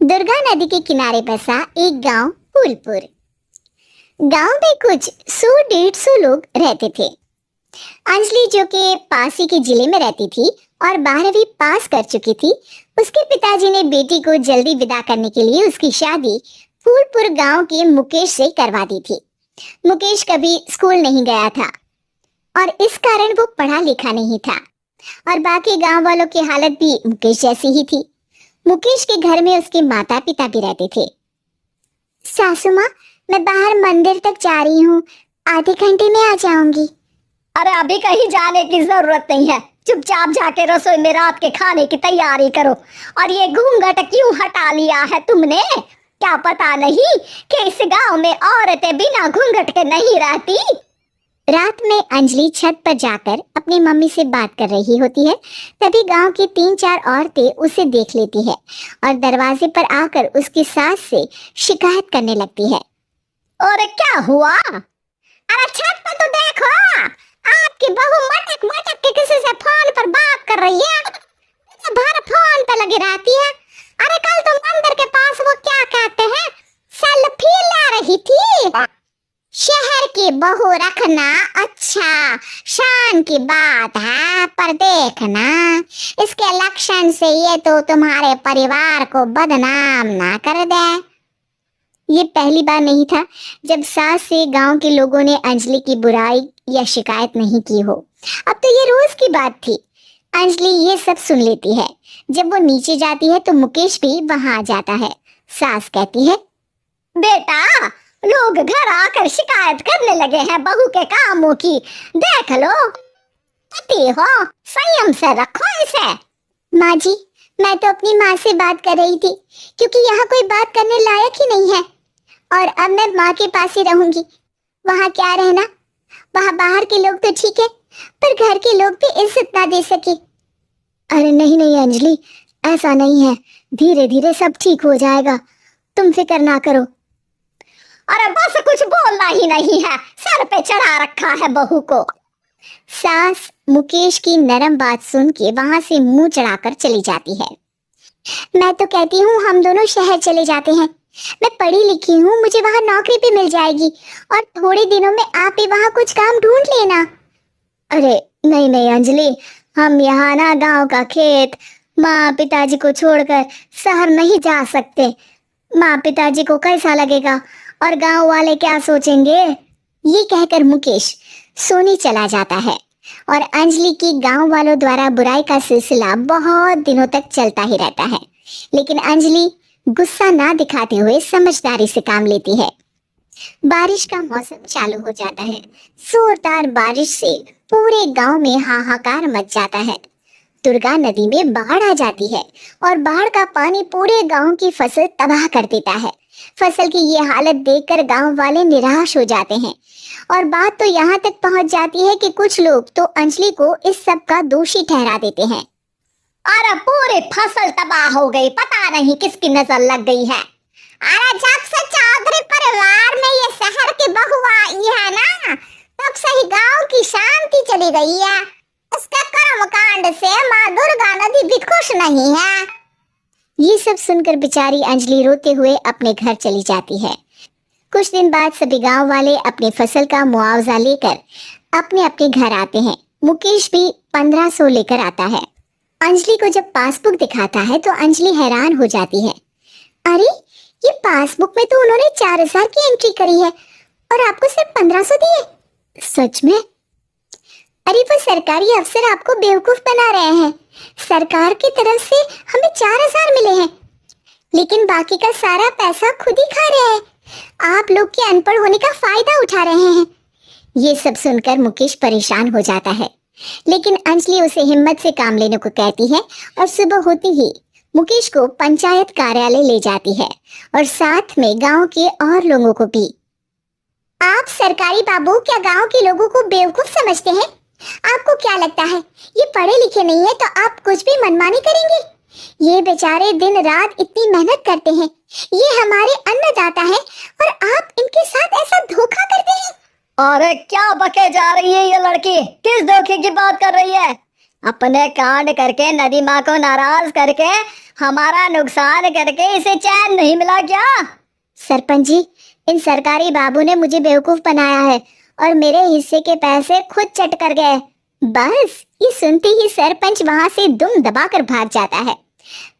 दुर्गा नदी के किनारे बसा एक गांव फूलपुर। गांव में कुछ 100-150 लोग रहते थे। अंजलि, जो कि पास ही के जिले में रहती थी और 12वीं पास कर चुकी थी, उसके पिताजी ने बेटी को जल्दी विदा करने के लिए उसकी शादी फूलपुर गांव के मुकेश से करवा दी थी। मुकेश कभी स्कूल नहीं गया था और इस कारण वो पढ़ा लिखा नहीं था और बाकी गांव वालों की हालत भी मुकेश जैसी ही थी। मुकेश के घर में उसके माता पिता भी रहते थे। सासू माँ, मैं बाहर मंदिर तक जा रही हूँ, आधे घंटे में आ जाऊंगी। अरे अभी कहीं जाने की जरूरत नहीं है, चुपचाप जाके रसोई में रात के खाने की तैयारी करो। और ये घूंघट क्यों हटा लिया है तुमने? क्या पता नहीं कि इस गांव में औरतें बिना घूंघट के नहीं रहती? रात में अंजलि छत पर जाकर अपनी मम्मी से बात कर रही होती है। तभी गांव की 3-4 औरतें उसे देख लेती है और दरवाजे पर आकर उसकी सास से शिकायत करने लगती है। और क्या हुआ? अरे छत पर तो देखो, आपकी बहू मटक मटक के किसी से फोन पर बात कर रही है। भर फोन पे लगी रहती है। अरे कल तुम मंदिर के पास वो क्या कहते हैं, सेल्फी ले रही थी। शहर की बहू रखना अच्छा शान की बात है, पर देखना इसके लक्षण से ये तो तुम्हारे परिवार को बदनाम ना कर दे। ये पहली बार नहीं था जब सास से गांव के लोगों ने अंजलि की बुराई या शिकायत नहीं की हो। अब तो ये रोज की बात थी। अंजलि ये सब सुन लेती है। जब वो नीचे जाती है तो मुकेश भी वहां आ जाता है। सास कहती है, बेटा, लोग घर आकर शिकायत करने लगे हैं बहू के कामों की, देख लो। पति हो, संयम से रखो इसे। माँ जी, मैं तो अपनी माँ से बात कर रही थी क्योंकि यहाँ कोई बात करने लायक ही नहीं है और अब मैं माँ के पास ही रहूंगी। वहाँ क्या रहना, वहाँ बाहर के लोग तो ठीक है पर घर के लोग भी इज्जत ना दे सके। अरे नहीं नहीं अंजलि, ऐसा नहीं है, धीरे धीरे सब ठीक हो जाएगा, तुम फिक्र ना करो। अरे बस कुछ बोलना ही नहीं है, सर पे चढ़ा रखा है बहू को। सास मुकेश की नरम बात सुन के वहां से मुंह चढ़ाकर चली जाती है। मैं तो कहती हूँ हम दोनों शहर चले जाते हैं। मैं पढ़ी लिखी हूँ, मुझे वहाँ नौकरी भी मिल जाएगी और थोड़े दिनों में आप भी वहाँ कुछ काम ढूंढ लेना। अरे नहीं नहीं अंजलि, हम यहाँ ना गांव का खेत, माँ पिताजी को छोड़कर शहर नहीं जा सकते। माँ पिताजी को कैसा लगेगा और गांव वाले क्या सोचेंगे? ये कहकर मुकेश सोने चला जाता है और अंजलि की गांव वालों द्वारा बुराई का सिलसिला बहुत दिनों तक चलता ही रहता है। लेकिन अंजलि गुस्सा ना दिखाते हुए समझदारी से काम लेती है। बारिश का मौसम चालू हो जाता है। जोरदार बारिश से पूरे गांव में हाहाकार मच जाता है। दुर्गा नदी में बाढ़ आ जाती है और बाढ़ का पानी पूरे गांव की फसल तबाह कर देता है। फसल की ये हालत देखकर गांव वाले निराश हो जाते हैं और बात तो यहाँ तक पहुँच जाती है कि कुछ लोग तो अंजलि को इस सब का दोषी ठहरा देते हैं। अरे पूरी फसल तबाह हो गई, पता नहीं किसकी नजर लग गई है। अरे जब से चौधरी परिवार में ये शहर की बहू आई है ना, तब से ही गांव की शांति चली गई है। उसके कर्मकांड से माँ दुर्गा नदी भी खुश नहीं है। ये सब सुनकर बेचारी अंजलि रोते हुए अपने घर चली जाती है। कुछ दिन बाद सभी गांव वाले अपनी फसल का मुआवजा लेकर अपने अपने घर आते हैं। मुकेश भी 1500 लेकर आता है। अंजलि को जब पासबुक दिखाता है तो अंजलि हैरान हो जाती है। अरे, ये पासबुक में तो उन्होंने 4000 की एंट्री करी है और आपको सिर्फ 1500 दिए। सच में? अरे वो सरकारी अफसर आपको बेवकूफ बना रहे हैं। सरकार की तरफ से हमें 4000 मिले हैं, लेकिन बाकी का सारा पैसा खुद ही खा रहे हैं। आप लोग के अनपढ़ होने का फायदा उठा रहे हैं। ये सब सुनकर मुकेश परेशान हो जाता है, लेकिन अंजलि उसे हिम्मत से काम लेने को कहती है और सुबह होते ही मुकेश को पंचायत कार्यालय ले जाती है और साथ में गांव के और लोगों को भी। आप सरकारी बाबू क्या गांव के लोगों को बेवकूफ समझते हैं? आपको क्या लगता है ये पढ़े लिखे नहीं है तो आप कुछ भी मनमानी करेंगे? ये बेचारे दिन रात इतनी मेहनत करते हैं, ये हमारे अन्नदाता है और आप इनके साथ ऐसा धोखा करते हैं। अरे क्या बके जा रही है ये लड़की? किस धोखे की बात कर रही है? अपने कांड करके नदी माँ को नाराज करके हमारा नुकसान करके इसे चैन नहीं मिला क्या? सरपंच जी, इन सरकारी बाबू ने मुझे बेवकूफ बनाया है और मेरे हिस्से के पैसे खुद चट कर गए। बस ये सुनते ही सरपंच वहां से दुम दबाकर भाग जाता है।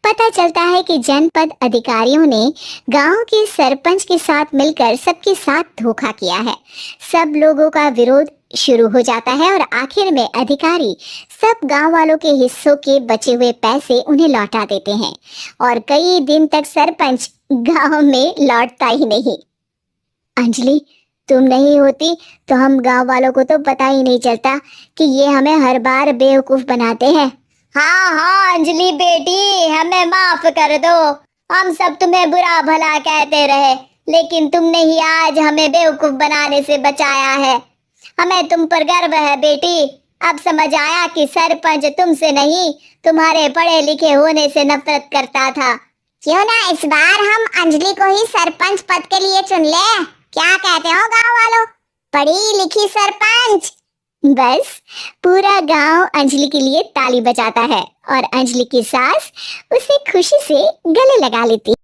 पता चलता है कि जनपद अधिकारियों ने गांव के सरपंच के साथ मिलकर सबके साथ धोखा किया है। सब लोगों का विरोध शुरू हो जाता है और आखिर में अधिकारी सब गांव वालों के हिस्सों के बचे हुए पैसे उन्हें लौटा देते हैं और कई दिन तक सरपंच गांव में लौटता ही नहीं। अंजलि, तुम नहीं होती तो हम गांव वालों को तो पता ही नहीं चलता कि ये हमें हर बार बेवकूफ बनाते हैं। हाँ हाँ अंजलि बेटी, हमें माफ कर दो। हम सब तुम्हें बुरा भला कहते रहे, लेकिन तुमने ही आज हमें बेवकूफ बनाने से बचाया है। हमें तुम पर गर्व है बेटी। अब समझ आया कि सरपंच तुमसे नहीं, तुम्हारे पढ़े लिखे होने से नफरत करता था। क्यों ना इस बार हम अंजलि को ही सरपंच पद के लिए चुन ले? क्या कहते हो गांव वालों? पढ़ी लिखी सरपंच। बस पूरा गांव अंजलि के लिए ताली बजाता है और अंजलि की सास उसे खुशी से गले लगा लेती है।